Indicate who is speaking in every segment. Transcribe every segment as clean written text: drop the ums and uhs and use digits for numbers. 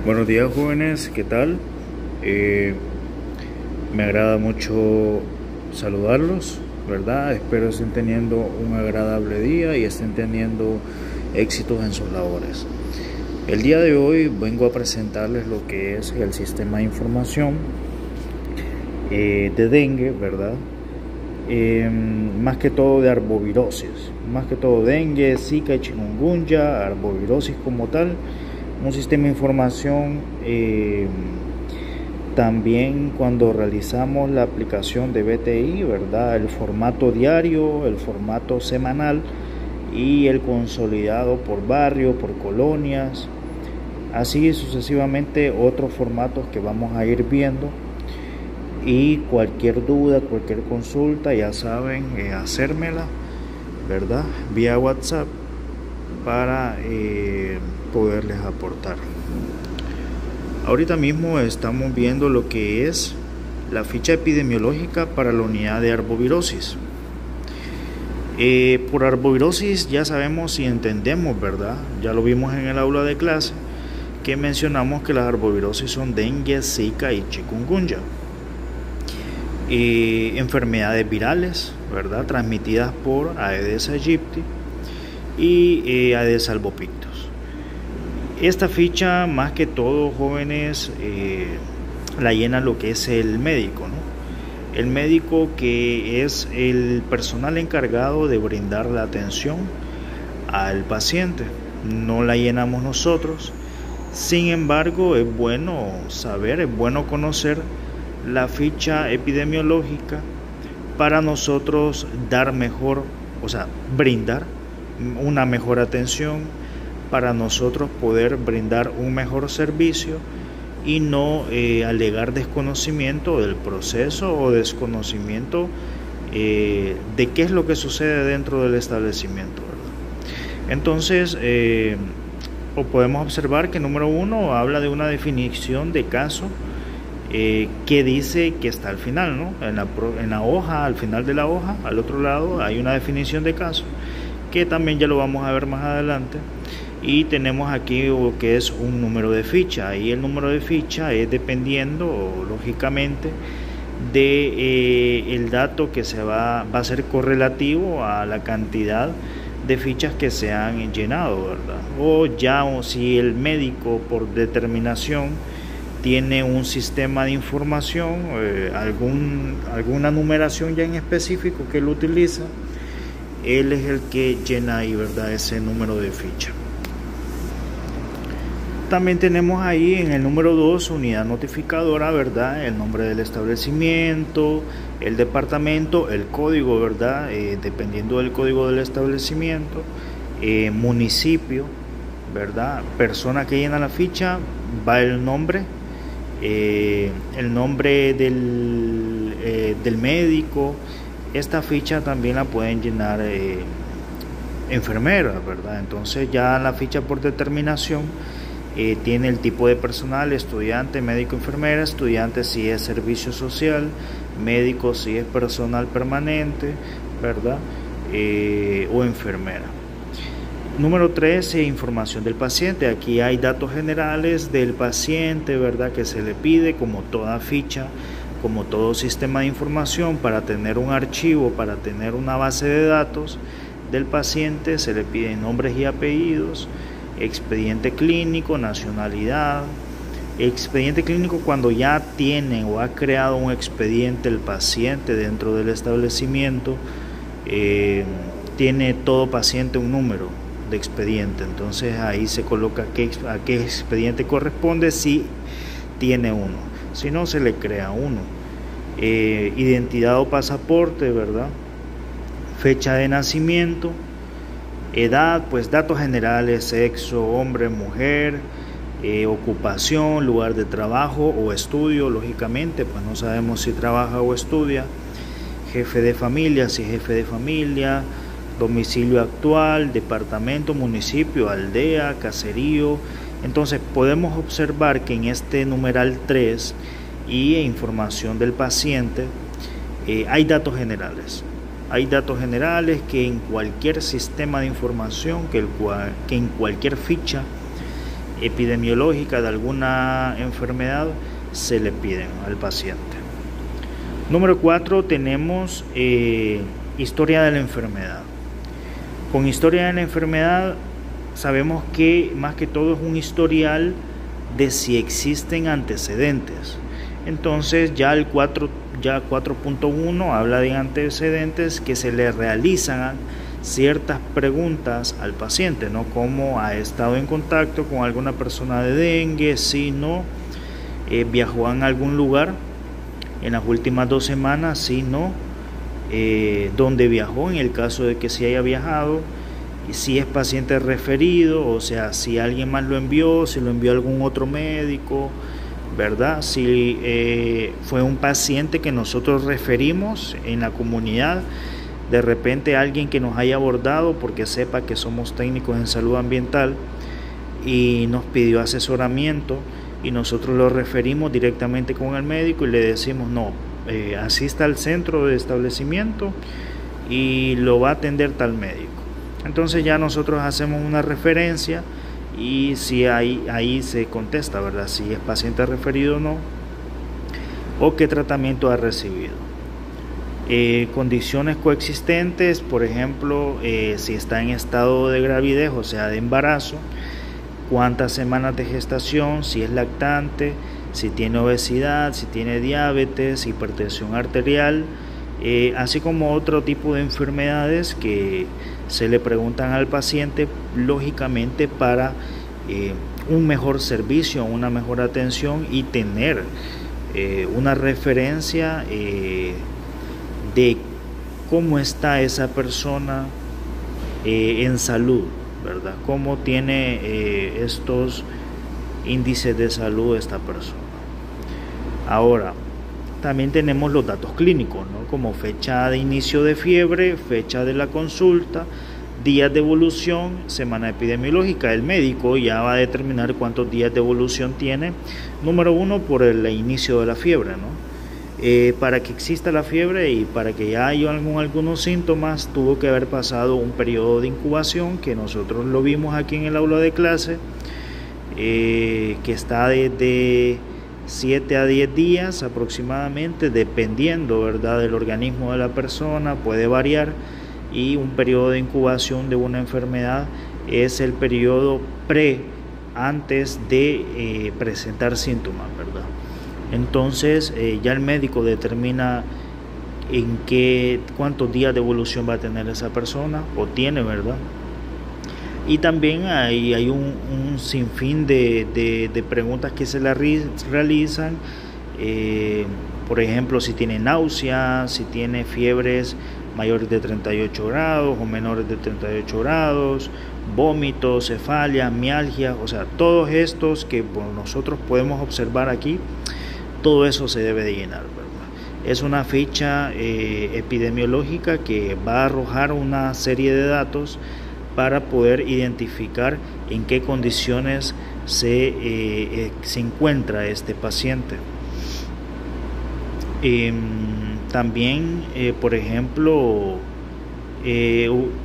Speaker 1: Buenos días, jóvenes, ¿qué tal? Eh, Me agrada mucho saludarlos, ¿verdad? Espero estén teniendo un agradable día y estén teniendo éxitos en sus labores. El día de hoy vengo a presentarles lo que es el sistema de información de dengue, ¿verdad? Más que todo de arbovirosis, más que todo dengue, zika y chikungunya, arbovirosis como tal, un sistema de información. También cuando realizamos la aplicación de BTI, ¿verdad? El formato diario, el formato semanal y el consolidado por barrio, por colonias, así sucesivamente otros formatos que vamos a ir viendo. Y cualquier duda, cualquier consulta, ya saben, hacérmela, ¿verdad? Vía WhatsApp para poderles aportar. Ahorita mismo estamos viendo lo que es la ficha epidemiológica para la unidad de arbovirosis. Por arbovirosis ya sabemos y entendemos, ¿verdad? Ya lo vimos en el aula de clase, que mencionamos que las arbovirosis son dengue, zika y chikungunya. Enfermedades virales, ¿verdad? Transmitidas por Aedes aegypti y Aedes albopictus. Esta ficha, más que todo, jóvenes, la llena lo que es el médico, ¿no? El médico, que es el personal encargado de brindar la atención al paciente. No la llenamos nosotros. Sin embargo, es bueno saber, es bueno conocer la ficha epidemiológica para nosotros dar mejor, brindar una mejor atención, para nosotros poder brindar un mejor servicio y no alegar desconocimiento del proceso o desconocimiento de qué es lo que sucede dentro del establecimiento, ¿verdad? Entonces, podemos observar que número 1 habla de una definición de caso que dice que está al final, ¿no? En la hoja, al final de la hoja, al otro lado hay una definición de caso, que también ya lo vamos a ver más adelante. Y tenemos aquí lo que es un número de ficha, y el número de ficha es dependiendo, lógicamente, de el dato que va a ser correlativo a la cantidad de fichas que se han llenado, ¿verdad? O si el médico, por determinación, tiene un sistema de información, alguna numeración ya en específico que él utiliza, él es el que llena ahí, ¿verdad?, ese número de ficha. También tenemos ahí en el número 2 unidad notificadora, ¿verdad? El nombre del establecimiento, el departamento, el código, ¿verdad? Dependiendo del código del establecimiento, municipio, ¿verdad? Persona que llena la ficha, va el nombre del médico. Esta ficha también la pueden llenar enfermeras, ¿verdad? Entonces ya la ficha por determinación tiene el tipo de personal: estudiante, médico, enfermera. Estudiante si es servicio social, médico si es personal permanente, ¿verdad? O enfermera. Número 3, información del paciente. Aquí hay datos generales del paciente, ¿verdad?, que se le pide, como toda ficha, como todo sistema de información. Para tener un archivo, para tener una base de datos del paciente, se le piden nombres y apellidos, expediente clínico, nacionalidad. Expediente clínico cuando ya tiene o ha creado un expediente el paciente dentro del establecimiento. Tiene todo paciente un número de expediente, entonces ahí se coloca a qué expediente corresponde, si tiene uno, si no, se le crea uno. Identidad o pasaporte, ¿verdad? Fecha de nacimiento. Edad, pues datos generales: sexo, hombre, mujer. Ocupación, lugar de trabajo o estudio, lógicamente, pues no sabemos si trabaja o estudia. Jefe de familia, si es jefe de familia. Domicilio actual, departamento, municipio, aldea, caserío. Entonces podemos observar que en este numeral 3 y información del paciente hay datos generales. Hay datos generales que en cualquier sistema de información, que en cualquier ficha epidemiológica de alguna enfermedad, se le piden al paciente. Número 4, tenemos historia de la enfermedad. Con historia de la enfermedad sabemos que más que todo es un historial de si existen antecedentes. Entonces ya el 4.1 habla de antecedentes, que se le realizan ciertas preguntas al paciente, ¿no? Como ha estado en contacto con alguna persona de dengue, si no, viajó en algún lugar en las últimas 2 semanas, si no, dónde viajó en el caso de que sí haya viajado, si es paciente referido, o sea, si alguien más lo envió, si lo envió algún otro médico, ¿verdad? Si fue un paciente que nosotros referimos en la comunidad, de repente alguien que nos haya abordado porque sepa que somos técnicos en salud ambiental y nos pidió asesoramiento y nosotros lo referimos directamente con el médico y le decimos no, asista al centro de establecimiento y lo va a atender tal médico. Entonces ya nosotros hacemos una referencia y si ahí se contesta, ¿verdad? Si es paciente referido o no, o qué tratamiento ha recibido. Condiciones coexistentes, por ejemplo, si está en estado de gravidez, o sea, de embarazo, cuántas semanas de gestación, si es lactante, si tiene obesidad, si tiene diabetes, hipertensión arterial, así como otro tipo de enfermedades que se le preguntan al paciente, lógicamente para un mejor servicio, una mejor atención y tener una referencia de cómo está esa persona en salud, ¿verdad? Cómo tiene estos índices de salud esta persona. Ahora, también tenemos los datos clínicos, ¿no? Como fecha de inicio de fiebre, fecha de la consulta, días de evolución, semana epidemiológica. El médico ya va a determinar cuántos días de evolución tiene. Número 1, por el inicio de la fiebre, ¿no? Para que exista la fiebre y para que ya haya algunos síntomas, tuvo que haber pasado un periodo de incubación que nosotros lo vimos aquí en el aula de clase, que está desde 7 a 10 días aproximadamente, dependiendo, ¿verdad?, del organismo de la persona, puede variar, y un periodo de incubación de una enfermedad es el periodo antes de presentar síntomas, ¿verdad? Entonces ya el médico determina cuántos días de evolución va a tener esa persona o tiene, ¿verdad? Y también hay un sinfín de preguntas que se le realizan, por ejemplo, si tiene náuseas, si tiene fiebres mayores de 38 grados o menores de 38 grados, vómitos, cefalias, mialgia, o sea, todos estos que nosotros podemos observar aquí, todo eso se debe de llenar, ¿verdad? Es una ficha epidemiológica que va a arrojar una serie de datos para poder identificar en qué condiciones se encuentra este paciente. También, por ejemplo,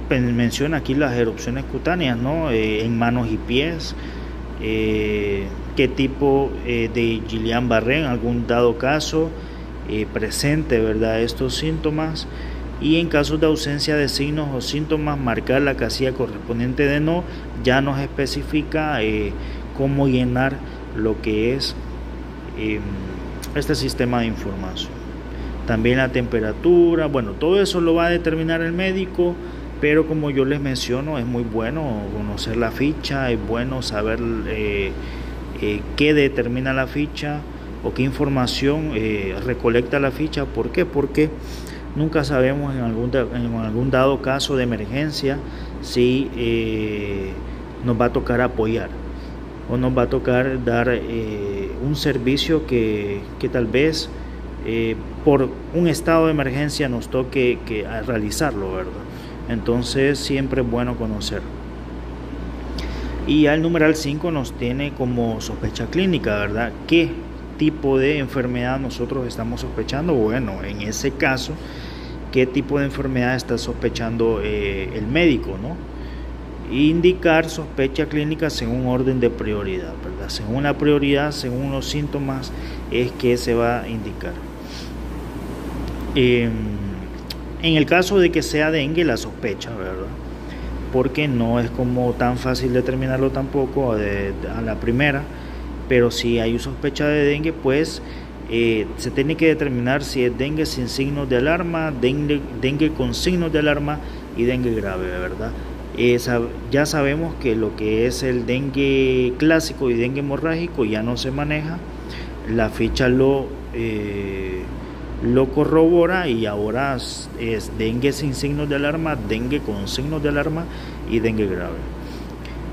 Speaker 1: menciona aquí las erupciones cutáneas, ¿no? En manos y pies, qué tipo de Guillain-Barré en algún dado caso presente, ¿verdad?, estos síntomas, y en casos de ausencia de signos o síntomas marcar la casilla correspondiente de no. Ya nos especifica cómo llenar lo que es este sistema de información. También la temperatura, bueno, todo eso lo va a determinar el médico, pero como yo les menciono, es muy bueno conocer la ficha, es bueno saber qué determina la ficha o qué información recolecta la ficha. ¿Por qué? Porque nunca sabemos en algún dado caso de emergencia si nos va a tocar apoyar o nos va a tocar dar un servicio que tal vez por un estado de emergencia nos toque realizarlo, ¿verdad? Entonces siempre es bueno conocer. Y ya el numeral 5 nos tiene como sospecha clínica, ¿verdad? ¿Qué tipo de enfermedad nosotros estamos sospechando? Bueno, en ese caso, ¿qué tipo de enfermedad está sospechando el médico, ¿no? indicar sospecha clínica según orden de prioridad, ¿verdad? Según la prioridad, según los síntomas, es que se va a indicar. En el caso de que sea dengue, la sospecha, ¿verdad? Porque no es como tan fácil determinarlo tampoco a la primera, pero si hay sospecha de dengue, pues se tiene que determinar si es dengue sin signos de alarma, dengue con signos de alarma y dengue grave, ¿verdad? Ya sabemos que lo que es el dengue clásico y dengue hemorrágico ya no se maneja, la ficha lo corrobora, y ahora es dengue sin signos de alarma, dengue con signos de alarma y dengue grave.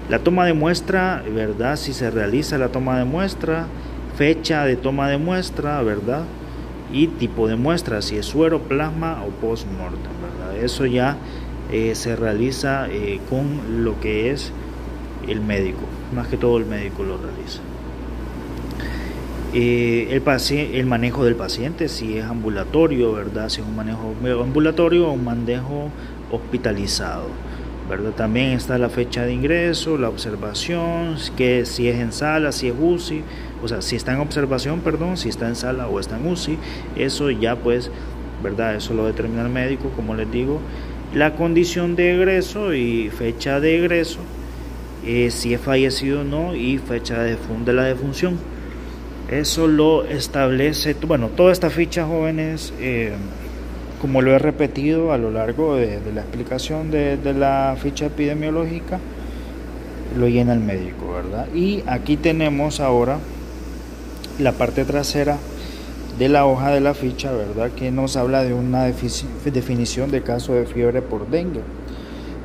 Speaker 1: La toma de muestra, ¿verdad? Si se realiza la toma de muestra, fecha de toma de muestra, ¿verdad? Y tipo de muestra, si es suero, plasma o post-mortem, ¿verdad? Eso ya se realiza con lo que es el médico, más que todo el médico lo realiza. El manejo del paciente, si es ambulatorio, ¿verdad? Si es un manejo ambulatorio o un manejo hospitalizado, ¿verdad? También está la fecha de ingreso, la observación, que si es en sala, si es UCI, o sea, si está en observación, perdón, si está en sala o está en UCI, eso ya pues, ¿verdad? Eso lo determina el médico, como les digo. La condición de egreso y fecha de egreso, si es fallecido o no, y fecha de la defunción. Eso lo establece, bueno, toda esta ficha, jóvenes, como lo he repetido a lo largo de la explicación de la ficha epidemiológica, lo llena el médico, ¿verdad? Y aquí tenemos ahora la parte trasera de la hoja de la ficha, ¿verdad? Que nos habla de una definición de caso de fiebre por dengue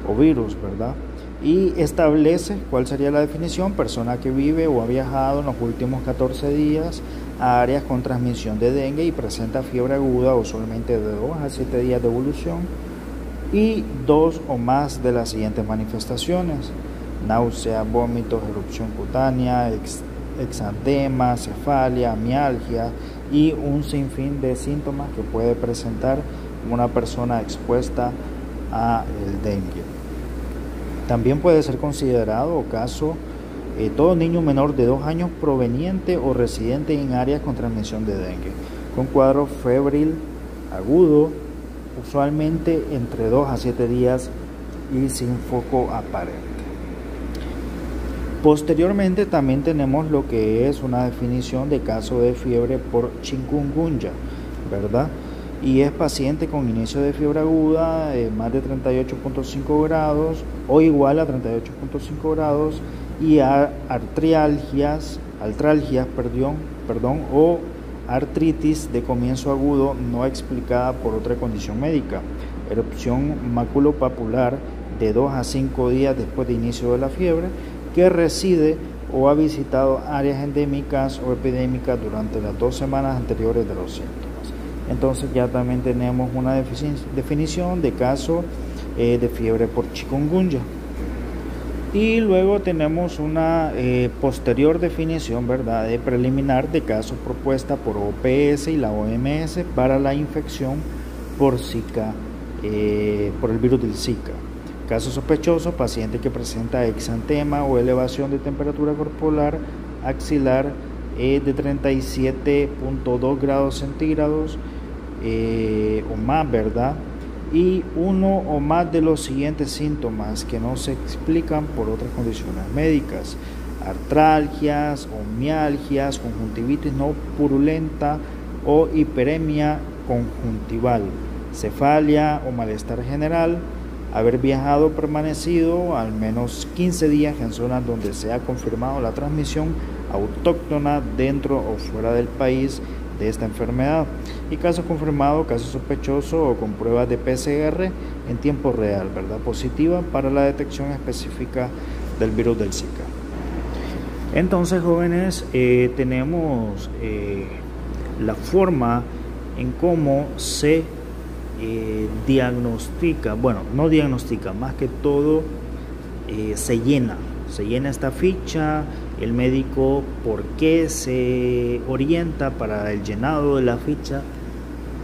Speaker 1: o virus, ¿verdad? Y establece cuál sería la definición: persona que vive o ha viajado en los últimos 14 días a áreas con transmisión de dengue y presenta fiebre aguda usualmente de 2 a 7 días de evolución y 2 o más de las siguientes manifestaciones: náusea, vómitos, erupción cutánea, exantema, cefalia, mialgia y un sinfín de síntomas que puede presentar una persona expuesta a el dengue. También puede ser considerado caso todo niño menor de 2 años proveniente o residente en áreas con transmisión de dengue, con cuadro febril agudo, usualmente entre 2 a 7 días y sin foco aparente. Posteriormente también tenemos lo que es una definición de caso de fiebre por chikungunya, ¿verdad? Y es paciente con inicio de fiebre aguda más de 38.5 grados o igual a 38.5 grados y artralgias, o artritis de comienzo agudo no explicada por otra condición médica, erupción maculopapular de 2 a 5 días después de inicio de la fiebre, que reside o ha visitado áreas endémicas o epidémicas durante las 2 semanas anteriores de los síntomas. Entonces ya también tenemos una definición de caso de fiebre por chikungunya. Y luego tenemos una posterior definición, ¿verdad?, de preliminar de caso propuesta por OPS y la OMS para la infección por Zika, por el virus del Zika. Caso sospechoso: paciente que presenta exantema o elevación de temperatura corporal axilar de 37.2 grados centígrados o más, ¿verdad? Y uno o más de los siguientes síntomas que no se explican por otras condiciones médicas: artralgias o mialgias, conjuntivitis no purulenta o hiperemia conjuntival, cefalia o malestar general, haber viajado o permanecido al menos 15 días en zonas donde se ha confirmado la transmisión autóctona dentro o fuera del país de esta enfermedad, y caso confirmado, caso sospechoso o con pruebas de PCR en tiempo real, ¿verdad?, positiva para la detección específica del virus del Zika. Entonces, jóvenes, tenemos la forma en cómo se diagnostica, bueno, no diagnostica, más que todo se llena esta ficha. El médico, ¿por qué se orienta para el llenado de la ficha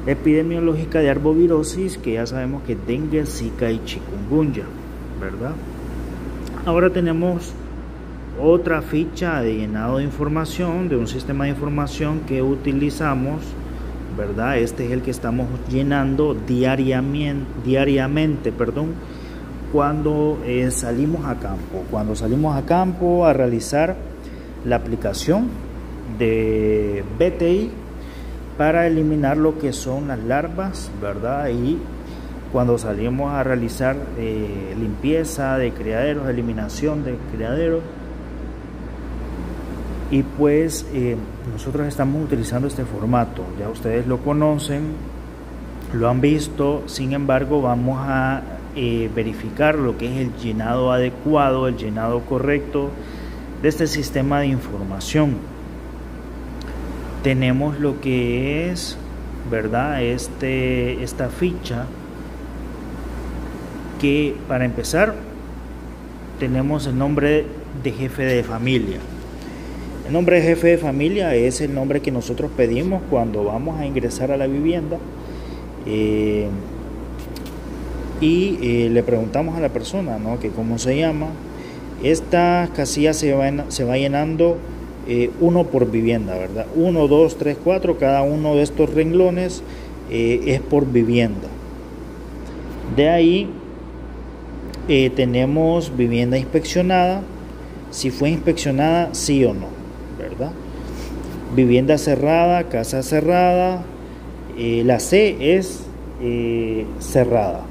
Speaker 1: epidemiológica de arbovirosis? Que ya sabemos que dengue, Zika y chikungunya, ¿verdad? Ahora tenemos otra ficha de llenado de información de un sistema de información que utilizamos, ¿verdad? Este es el que estamos llenando diariamente, cuando salimos a campo. Cuando salimos a campo a realizar la aplicación de BTI para eliminar lo que son las larvas, ¿verdad? Y cuando salimos a realizar limpieza de criaderos, eliminación de criaderos. Y pues nosotros estamos utilizando este formato, ya ustedes lo conocen, lo han visto. Sin embargo, vamos a verificar lo que es el llenado adecuado, el llenado correcto de este sistema de información. Tenemos lo que es, ¿verdad? Esta ficha, que para empezar tenemos el nombre de jefe de familia. El nombre de jefe de familia es el nombre que nosotros pedimos cuando vamos a ingresar a la vivienda y le preguntamos a la persona, ¿no?, que cómo se llama. Esta casilla se va llenando uno por vivienda, ¿verdad? 1, 2, 3, 4, cada uno de estos renglones es por vivienda. De ahí tenemos vivienda inspeccionada, si fue inspeccionada sí o no, ¿verdad? Vivienda cerrada, casa cerrada. La C es cerrada,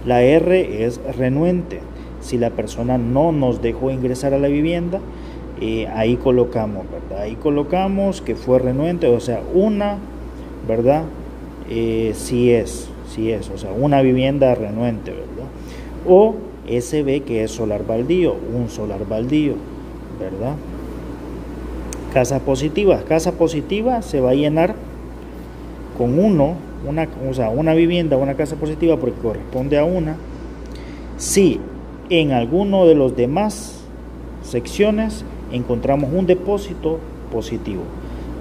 Speaker 1: la R es renuente. Si la persona no nos dejó ingresar a la vivienda, ahí colocamos, ¿verdad? Ahí colocamos que fue renuente, o sea, una, ¿verdad? Sí es, o sea, una vivienda renuente, ¿verdad? O SB, que es solar baldío, un solar baldío, ¿verdad? Casas positivas. Casa positiva se va a llenar con una vivienda, una casa positiva, porque corresponde a una. Si en alguno de los demás secciones encontramos un depósito positivo,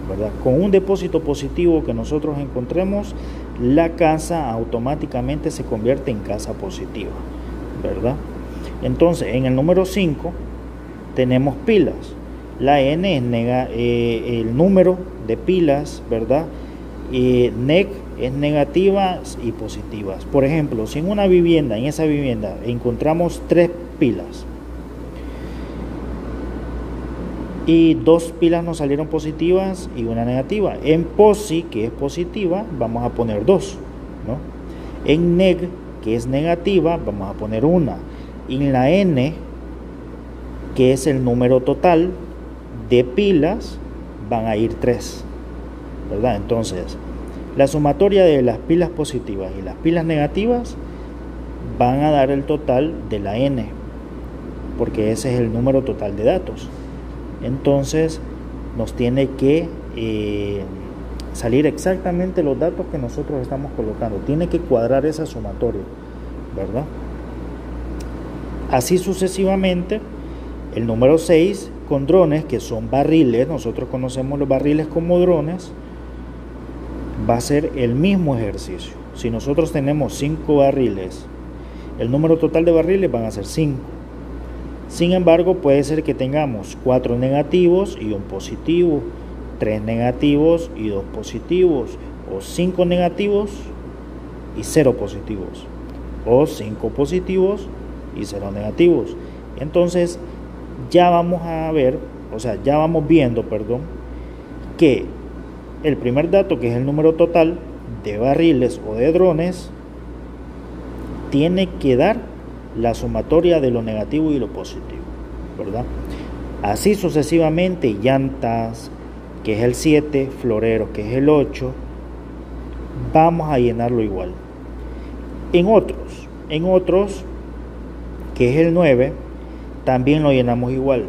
Speaker 1: ¿verdad? Con un depósito positivo que nosotros encontremos, la casa automáticamente se convierte en casa positiva, ¿verdad? Entonces, en el número 5 tenemos pilas. La N es el número de pilas, ¿verdad? NEG es negativas y positivas. Por ejemplo, si en esa vivienda encontramos 3 pilas y 2 pilas nos salieron positivas y una negativa, en POSI, que es positiva, vamos a poner 2, ¿no? En NEG, que es negativa, vamos a poner 1. Y en la N, que es el número total de pilas, van a ir 3, ¿verdad? Entonces, la sumatoria de las pilas positivas y las pilas negativas van a dar el total de la N, porque ese es el número total de datos. Entonces, nos tiene que salir exactamente los datos que nosotros estamos colocando. Tiene que cuadrar esa sumatoria, ¿verdad? Así sucesivamente. El número 6, con drones, que son barriles, nosotros conocemos los barriles como drones, va a ser el mismo ejercicio. Si nosotros tenemos 5 barriles, el número total de barriles van a ser 5. Sin embargo, puede ser que tengamos 4 negativos y un positivo, 3 negativos y 2 positivos, o 5 negativos y 0 positivos, o 5 positivos y 0 negativos. Entonces, ya vamos viendo, que el primer dato, que es el número total de barriles o de drones, tiene que dar la sumatoria de lo negativo y lo positivo, ¿verdad? Así sucesivamente. Llantas, que es el 7, floreros, que es el 8, vamos a llenarlo igual. En otros, que es el 9, también lo llenamos igual.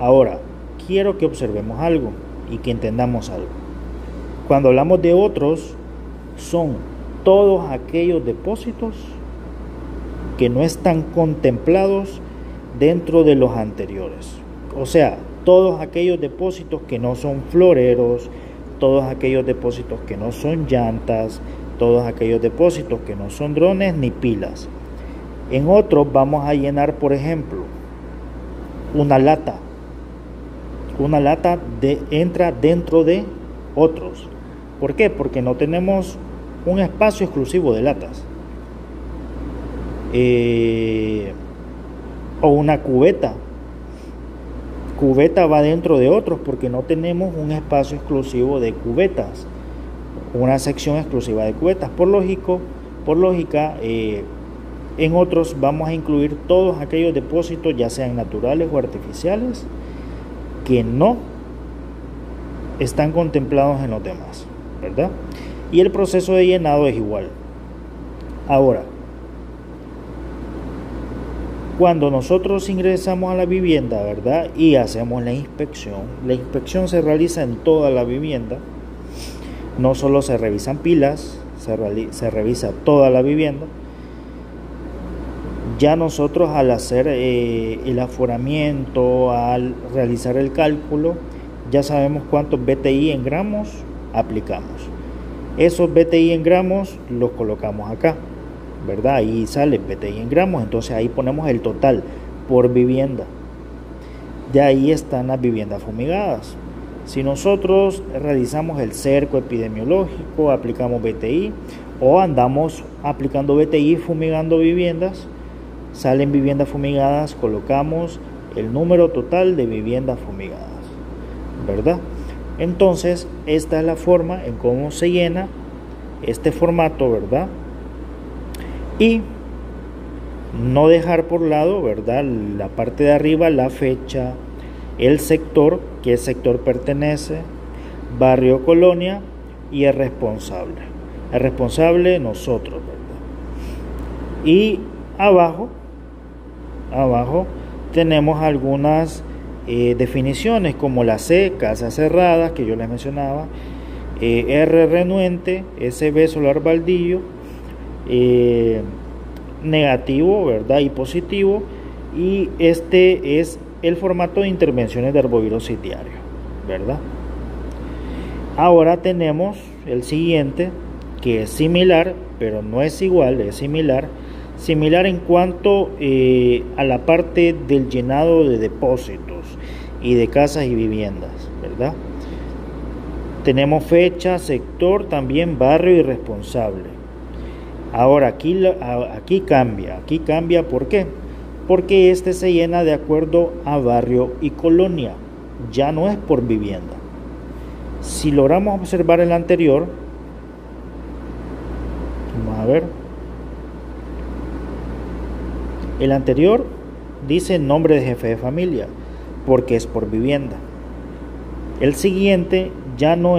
Speaker 1: Ahora, quiero que observemos algo y que entendamos algo. Cuando hablamos de otros, son todos aquellos depósitos que no están contemplados dentro de los anteriores. O sea, todos aquellos depósitos que no son floreros, todos aquellos depósitos que no son llantas, todos aquellos depósitos que no son drones ni pilas. En otros vamos a llenar, por ejemplo, una lata. Una lata entra dentro de otros. ¿Por qué? Porque no tenemos un espacio exclusivo de latas. O una cubeta. Cubeta va dentro de otros porque no tenemos un espacio exclusivo de cubetas. Una sección exclusiva de cubetas. Por lógica, en otros vamos a incluir todos aquellos depósitos, ya sean naturales o artificiales, que no están contemplados en los demás, ¿verdad? Y el proceso de llenado es igual. Ahora, cuando nosotros ingresamos a la vivienda, ¿verdad? Y hacemos la inspección se realiza en toda la vivienda. No solo se revisan pilas, se revisa toda la vivienda. Ya nosotros al hacer el aforamiento, al realizar el cálculo, ya sabemos cuántos BTI en gramos aplicamos. Esos BTI en gramos los colocamos acá, ¿verdad? Ahí sale BTI en gramos, entonces ahí ponemos el total por vivienda. De ahí están las viviendas fumigadas. Si nosotros realizamos el cerco epidemiológico, aplicamos BTI o andamos aplicando BTI fumigando viviendas, salen viviendas fumigadas, colocamos el número total de viviendas fumigadas, ¿verdad? Entonces, esta es la forma en cómo se llena este formato, ¿verdad? Y no dejar por lado, ¿verdad? La parte de arriba, la fecha, el sector, qué sector pertenece, barrio, colonia y el responsable. El responsable, nosotros, ¿verdad? Y abajo tenemos algunas definiciones como la C, casas cerradas, que yo les mencionaba, R, renuente, SB, solar baldío, negativo, ¿verdad? Y positivo. Y este es el formato de intervenciones de herbovirus sitiario, ¿verdad? Ahora tenemos el siguiente, que es similar, pero no es igual, es similar en cuanto a la parte del llenado de depósitos y de casas y viviendas, ¿verdad? Tenemos fecha, sector, también barrio y responsable. Ahora aquí cambia, ¿por qué? Porque este se llena de acuerdo a barrio y colonia, ya no es por vivienda. Si logramos observar el anterior, vamos a ver. El anterior dice nombre de jefe de familia, porque es por vivienda. El siguiente ya no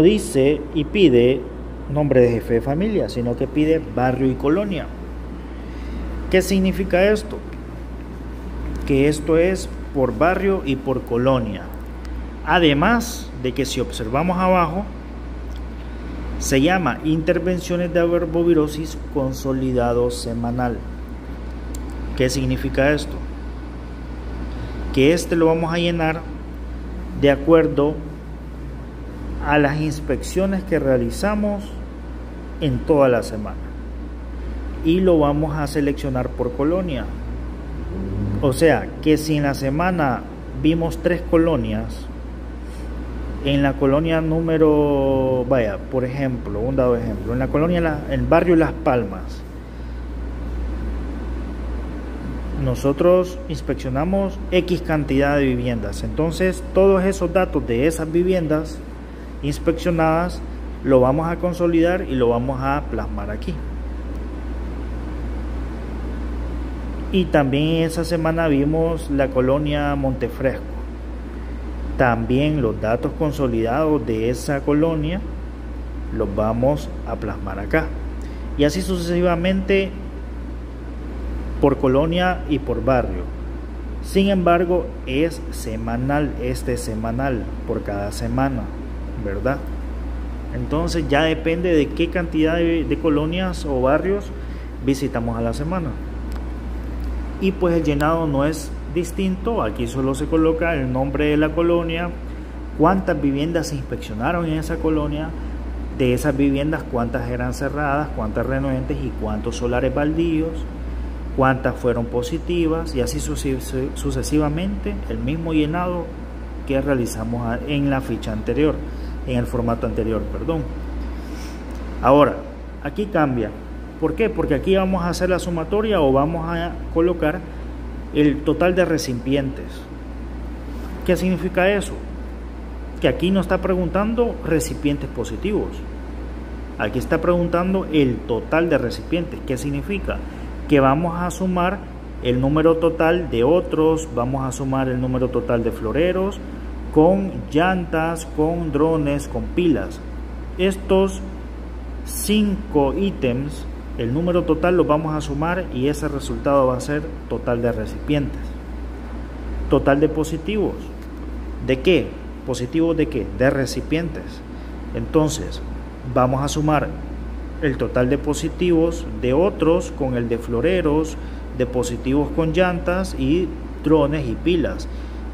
Speaker 1: dice y pide nombre de jefe de familia, sino que pide barrio y colonia. ¿Qué significa esto? Que esto es por barrio y por colonia. Además de que si observamos abajo, se llama intervenciones de arbovirosis consolidado semanal. ¿Qué significa esto? Que lo vamos a llenar de acuerdo a las inspecciones que realizamos en toda la semana y lo vamos a seleccionar por colonia. O sea que si en la semana vimos 3 colonias, en la colonia número, por ejemplo, un dado ejemplo, en la colonia, el barrio Las Palmas, nosotros inspeccionamos X cantidad de viviendas. Entonces todos esos datos de esas viviendas inspeccionadas lo vamos a consolidar y lo vamos a plasmar aquí. Y también esa semana vimos la colonia Montefresco. También los datos consolidados de esa colonia los vamos a plasmar acá. Y así sucesivamente por colonia y por barrio. Sin embargo, es semanal, semanal por cada semana, ¿verdad? Entonces ya depende de qué cantidad de colonias o barrios visitamos a la semana. Y pues el llenado no es distinto, aquí solo se coloca el nombre de la colonia, cuántas viviendas se inspeccionaron en esa colonia, de esas viviendas cuántas eran cerradas, cuántas renuentes y cuántos solares baldíos, cuántas fueron positivas y así sucesivamente, el mismo llenado que realizamos en la ficha anterior, en el formato anterior, perdón. Ahora, aquí cambia. ¿Por qué? Porque aquí vamos a hacer la sumatoria o vamos a colocar el total de recipientes. ¿Qué significa eso? Que aquí no está preguntando recipientes positivos. Aquí está preguntando el total de recipientes. ¿Qué significa? Que vamos a sumar el número total de otros, vamos a sumar el número total de floreros con llantas, con drones, con pilas. Estos 5 ítems, el número total lo vamos a sumar y ese resultado va a ser total de recipientes. Total de positivos. ¿De qué? ¿Positivos de qué? De recipientes. Entonces, vamos a sumar el total de positivos de otros con el de floreros, de positivos con llantas y drones y pilas.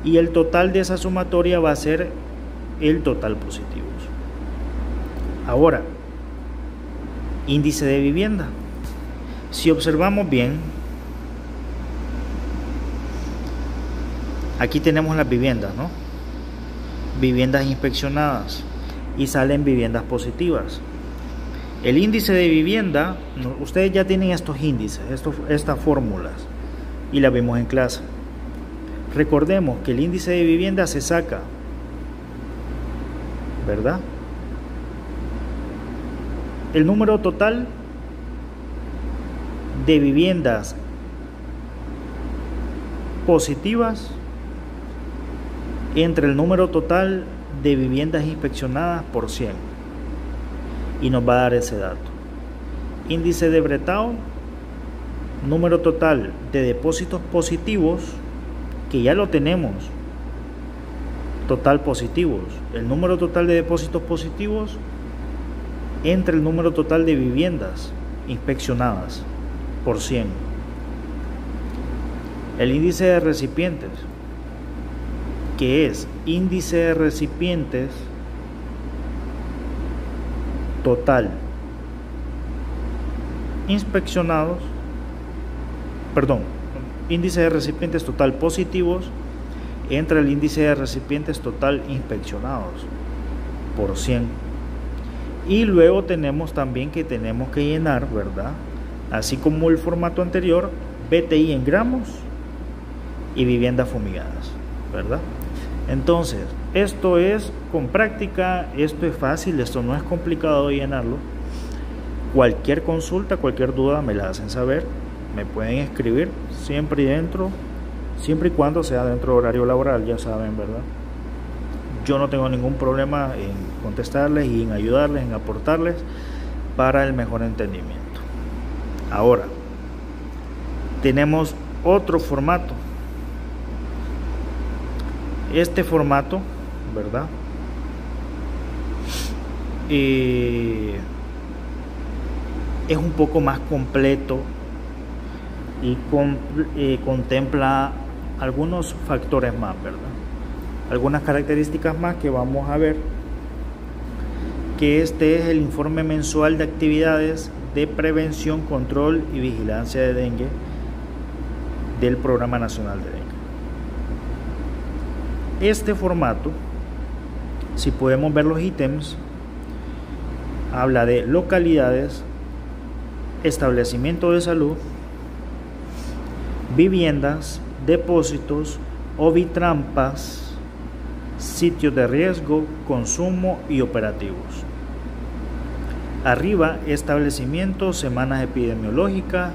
Speaker 1: Y el total de esa sumatoria va a ser el total positivos. Ahora, índice de vivienda. Si observamos bien, aquí tenemos las viviendas, ¿no? Viviendas inspeccionadas y salen viviendas positivas. El índice de vivienda, ustedes ya tienen estos índices, estas fórmulas y las vimos en clase. Recordemos que el índice de vivienda se saca, ¿verdad? El número total de viviendas positivas entre el número total de viviendas inspeccionadas por 100 y nos va a dar ese dato. Índice de Bretao, número total de depósitos positivos, que ya lo tenemos, total positivos, el número total de depósitos positivos entre el número total de viviendas inspeccionadas por 100. El índice de recipientes, que es índice de recipientes total inspeccionados, perdón, índice de recipientes total positivos entre el índice de recipientes total inspeccionados por 100. Y luego tenemos también que tenemos que llenar, ¿verdad? Así como el formato anterior, BTI en gramos y viviendas fumigadas, ¿verdad? Entonces, esto es con práctica, esto es fácil, esto no es complicado de llenarlo. Cualquier consulta, cualquier duda me la hacen saber, me pueden escribir siempre y cuando sea dentro de horario laboral, ya saben, ¿verdad? Yo no tengo ningún problema en contestarles y en ayudarles, en aportarles para el mejor entendimiento. Ahora, tenemos otro formato. Este formato, ¿verdad? Es un poco más completo y contempla algunos factores más, ¿verdad? Algunas características más que vamos a ver, que este es el informe mensual de actividades de prevención, control y vigilancia de dengue del Programa Nacional de Dengue. Este formato, si podemos ver los ítems, habla de localidades, establecimiento de salud, viviendas, depósitos, ovitrampas, sitios de riesgo, consumo y operativos. Arriba, establecimiento, semanas epidemiológicas,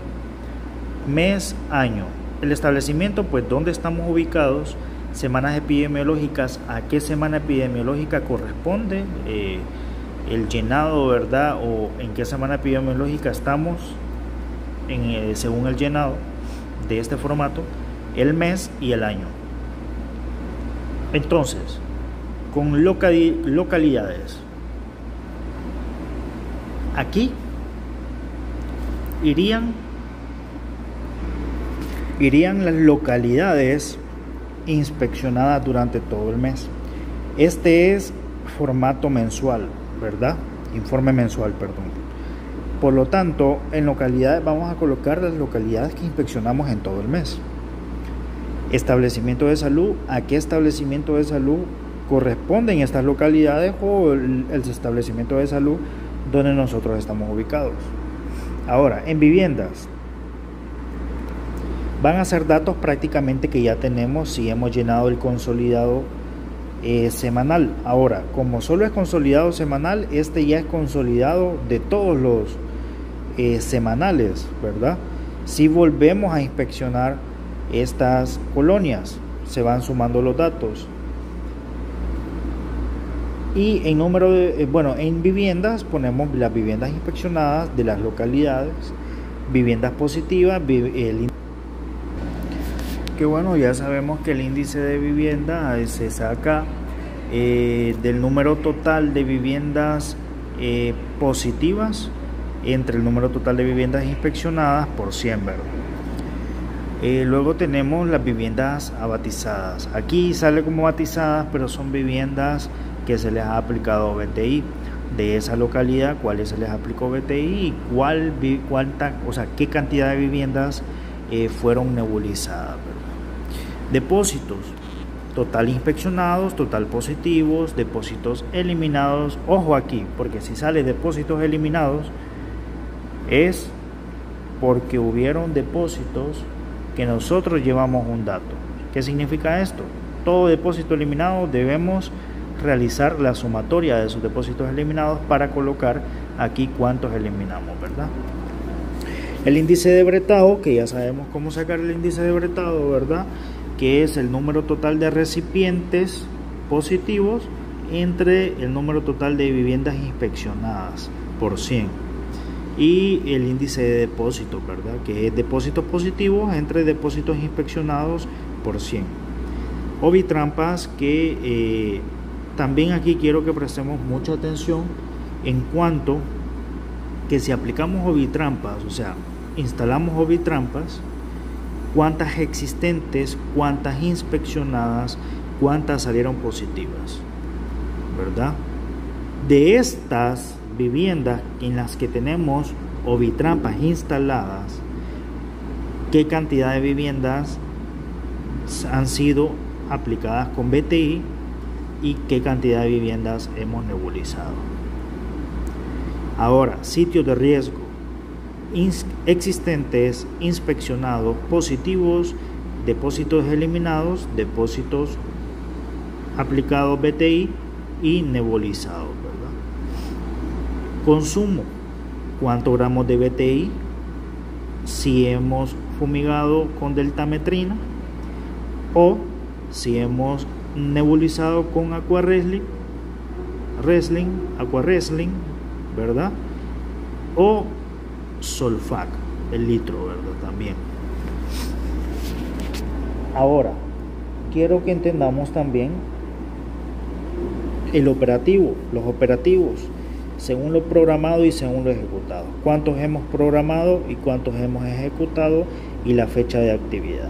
Speaker 1: mes, año. El establecimiento, pues dónde estamos ubicados, semanas epidemiológicas, a qué semana epidemiológica corresponde, el llenado, ¿verdad? O en qué semana epidemiológica estamos según el llenado de este formato, el mes y el año. Entonces, con localidades, aquí irían las localidades inspeccionadas durante todo el mes. Este es formato mensual, ¿verdad? Informe mensual, perdón. Por lo tanto, en localidades vamos a colocar las localidades que inspeccionamos en todo el mes. Establecimiento de salud, ¿a qué establecimiento de salud corresponden estas localidades o el establecimiento de salud donde nosotros estamos ubicados? Ahora, en viviendas, van a ser datos prácticamente que ya tenemos si hemos llenado el consolidado semanal. Ahora, como solo es consolidado semanal, este ya es consolidado de todos los semanales, ¿verdad? Si volvemos a inspeccionar estas colonias, se van sumando los datos. Y en número de, en viviendas ponemos las viviendas inspeccionadas de las localidades, viviendas positivas, que bueno, ya sabemos que el índice de vivienda se saca del número total de viviendas positivas entre el número total de viviendas inspeccionadas por 100, ¿verdad? Luego tenemos las viviendas abatizadas. Aquí sale como abatizadas, pero son viviendas que se les ha aplicado BTI de esa localidad, cuáles se les aplicó BTI y qué cantidad de viviendas fueron nebulizadas, ¿verdad? Depósitos, total inspeccionados, total positivos, depósitos eliminados. Ojo aquí, porque si sale depósitos eliminados es porque hubieron depósitos que nosotros llevamos un dato. ¿Qué significa esto? Todo depósito eliminado debemos realizar la sumatoria de sus depósitos eliminados para colocar aquí cuántos eliminamos, ¿verdad? El índice de bretado, que ya sabemos cómo sacar el índice de bretado, ¿verdad? Que es el número total de recipientes positivos entre el número total de viviendas inspeccionadas por 100 y el índice de depósitos, ¿verdad? Que es depósitos positivos entre depósitos inspeccionados por 100. Ovitrampas, que también aquí quiero que prestemos mucha atención en cuanto que si aplicamos ovitrampas, o sea, instalamos ovitrampas, cuántas existentes, cuántas inspeccionadas, cuántas salieron positivas, ¿verdad? De estas viviendas en las que tenemos ovitrampas instaladas, ¿qué cantidad de viviendas han sido aplicadas con BTI y qué cantidad de viviendas hemos nebulizado? Ahora, sitios de riesgo existentes, inspeccionados, positivos, depósitos eliminados, depósitos aplicados BTI y nebulizados, ¿verdad? Consumo, ¿cuántos gramos de BTI? Si hemos fumigado con deltametrina o si hemos nebulizado con aqua wrestling, ¿verdad? O Solfac, el litro, ¿verdad? También. Ahora, quiero que entendamos también el operativo, los operativos, según lo programado y según lo ejecutado. ¿Cuántos hemos programado y cuántos hemos ejecutado y la fecha de actividad?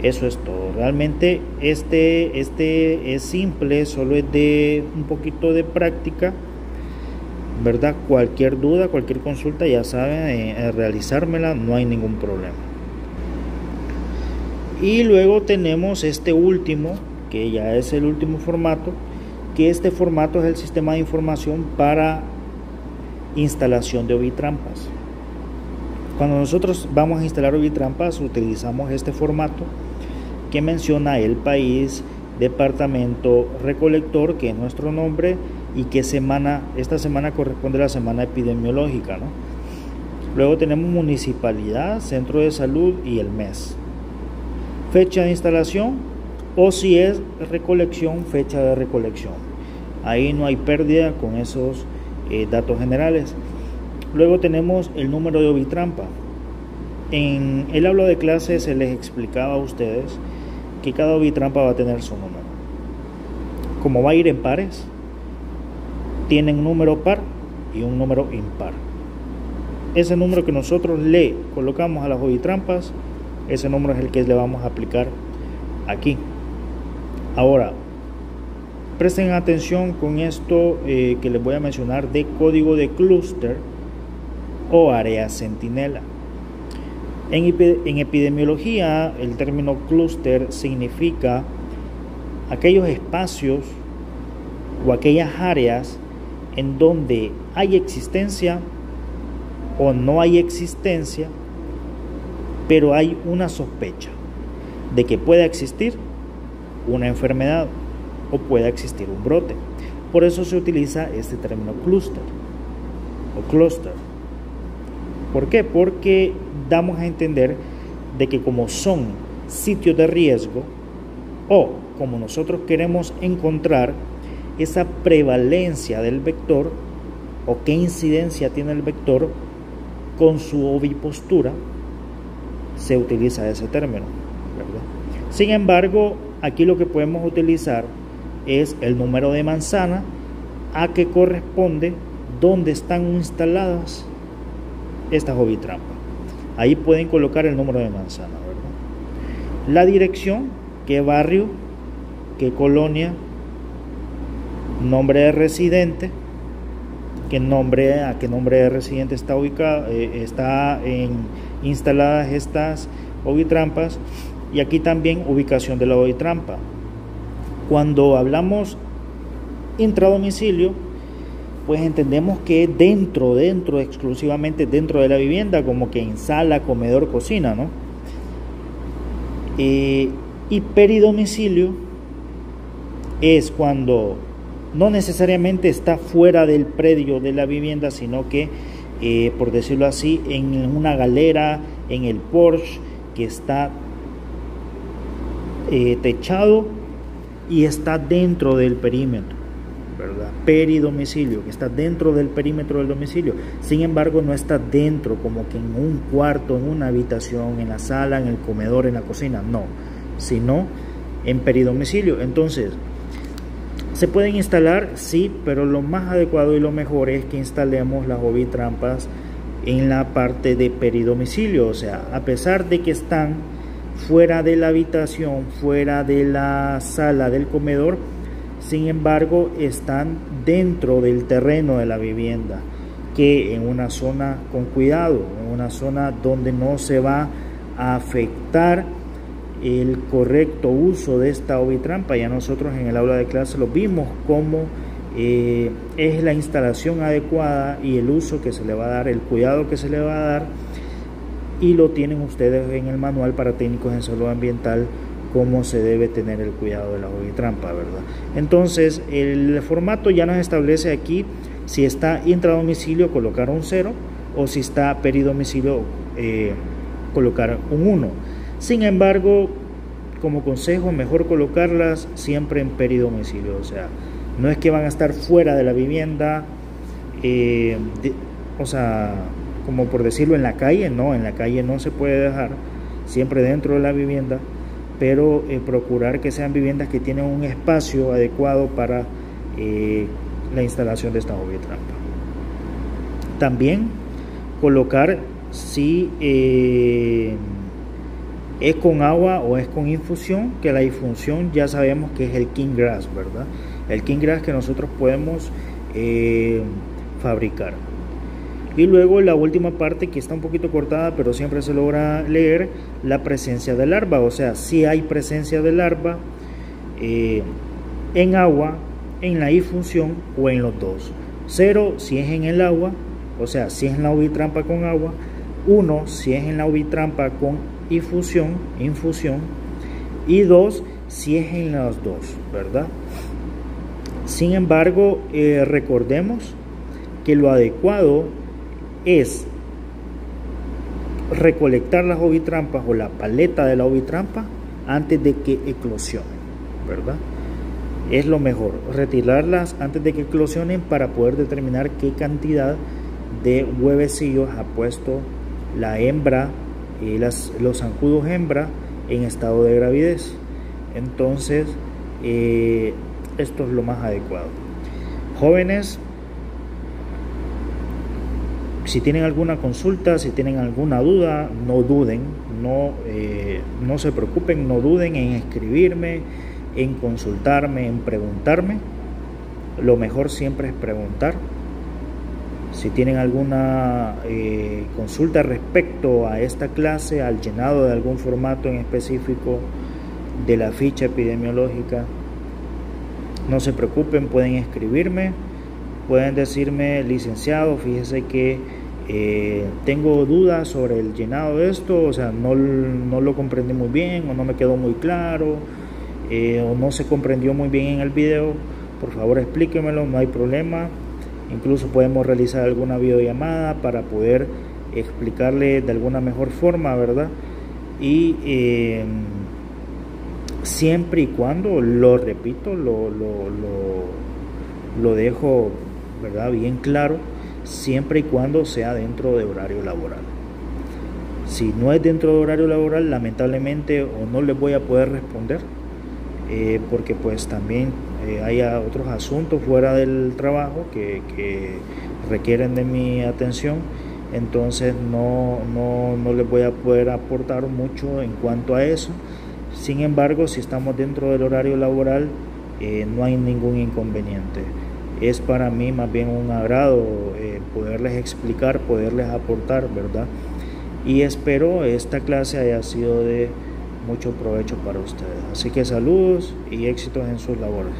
Speaker 1: Eso es todo. Realmente este es simple, solo es de un poquito de práctica, ¿verdad? Cualquier duda, cualquier consulta, ya saben, realizármela, no hay ningún problema. Y luego tenemos este último, que ya es el último formato, que este formato es el sistema de información para instalación de ovitrampas. Cuando nosotros vamos a instalar ovitrampas, utilizamos este formato que menciona el país, departamento, recolector, que es nuestro nombre, y qué semana. Esta semana corresponde a la semana epidemiológica, ¿no? Luego tenemos municipalidad, centro de salud y el mes. Fecha de instalación, o si es recolección, fecha de recolección. Ahí no hay pérdida con esos datos generales. Luego tenemos el número de ovitrampa. En el aula de clase se les explicaba a ustedes que cada ovitrampa va a tener su número. Como va a ir en pares, tienen un número par y un número impar. Ese número que nosotros le colocamos a las ovitrampas, ese número es el que le vamos a aplicar aquí. Ahora, presten atención con esto que les voy a mencionar de código de clúster, o área centinela. En epidemiología, el término clúster significa aquellos espacios o aquellas áreas en donde hay existencia o no hay existencia, pero hay una sospecha de que pueda existir una enfermedad o pueda existir un brote. Por eso se utiliza este término clúster o clúster. ¿Por qué? Porque damos a entender de que como son sitios de riesgo, o como nosotros queremos encontrar esa prevalencia del vector o qué incidencia tiene el vector con su ovipostura, se utiliza ese término, ¿verdad? Sin embargo, aquí lo que podemos utilizar es el número de manzana a que corresponde donde están instaladas estas ovitrampas. Ahí pueden colocar el número de manzana, ¿verdad? La dirección, qué barrio, qué colonia, nombre de residente, a qué nombre de residente está ubicado, instaladas estas ovitrampas, y aquí también ubicación de la ovitrampa. Cuando hablamos intradomicilio, pues entendemos que dentro, exclusivamente dentro de la vivienda, como que en sala, comedor, cocina, ¿no? Y peridomicilio es cuando no necesariamente está fuera del predio de la vivienda, sino que, por decirlo así, en una galera, en el porche, que está techado y está dentro del perímetro, ¿verdad? Peridomicilio, que está dentro del perímetro del domicilio. Sin embargo, no está dentro, como que en un cuarto, en una habitación, en la sala, en el comedor, en la cocina, no, sino en peridomicilio. Entonces, ¿se pueden instalar? Sí, pero lo más adecuado y lo mejor es que instalemos las ovitrampas en la parte de peridomicilio. O sea, a pesar de que están fuera de la habitación, fuera de la sala, del comedor, sin embargo están dentro del terreno de la vivienda, que en una zona con cuidado, en una zona donde no se va a afectar el correcto uso de esta ovitrampa. Ya nosotros en el aula de clase lo vimos cómo es la instalación adecuada y el uso que se le va a dar, el cuidado que se le va a dar, y lo tienen ustedes en el manual para técnicos en salud ambiental, cómo se debe tener el cuidado de la ovitrampa, ¿verdad? Entonces, el formato ya nos establece aquí si está intradomicilio colocar un 0, o si está peridomicilio colocar un 1. Sin embargo, como consejo, mejor colocarlas siempre en peridomicilio. O sea, no es que van a estar fuera de la vivienda, o sea, como por decirlo, en la calle. No, en la calle no se puede dejar, siempre dentro de la vivienda, pero procurar que sean viviendas que tienen un espacio adecuado para la instalación de esta ovitrampa. También colocar si es con agua o es con infusión, que la infusión ya sabemos que es el king grass, ¿verdad? El king grass que nosotros podemos fabricar. Y luego la última parte, que está un poquito cortada, pero siempre se logra leer, la presencia de larva. O sea, si hay presencia de larva en agua, en la infusión o en los dos. 0 si es en el agua, o sea, si es en la ovitrampa con agua. 1 si es en la ovitrampa con infusión. Y 2 si es en los dos, ¿verdad? Sin embargo, recordemos que lo adecuado es recolectar las ovitrampas o la paleta de la ovitrampa antes de que eclosionen, ¿verdad? Es lo mejor, retirarlas antes de que eclosionen para poder determinar qué cantidad de huevecillos ha puesto la hembra y los zancudos hembra en estado de gravidez. Entonces, esto es lo más adecuado. Jóvenes, si tienen alguna consulta, si tienen alguna duda, no duden, no se preocupen, no duden en escribirme, en consultarme, en preguntarme. Lo mejor siempre es preguntar Si tienen alguna consulta respecto a esta clase, al llenado de algún formato en específico de la ficha epidemiológica, no se preocupen, pueden escribirme, pueden decirme: licenciado, fíjese que tengo dudas sobre el llenado de esto, o sea, no lo comprendí muy bien, o no me quedó muy claro, o no se comprendió muy bien en el video. Por favor, explíquemelo, no hay problema. Incluso podemos realizar alguna videollamada para poder explicarle de alguna mejor forma, ¿verdad? Y siempre y cuando, lo repito, lo dejo, ¿verdad?, bien claro, siempre y cuando sea dentro de horario laboral. Si no es dentro de horario laboral, lamentablemente o no les voy a poder responder, porque pues también hay otros asuntos fuera del trabajo que requieren de mi atención. Entonces no les voy a poder aportar mucho en cuanto a eso. Sin embargo, si estamos dentro del horario laboral, no hay ningún inconveniente. Es para mí más bien un agrado poderles explicar, poderles aportar, ¿verdad? Y espero esta clase haya sido de mucho provecho para ustedes. Así que saludos y éxitos en sus labores.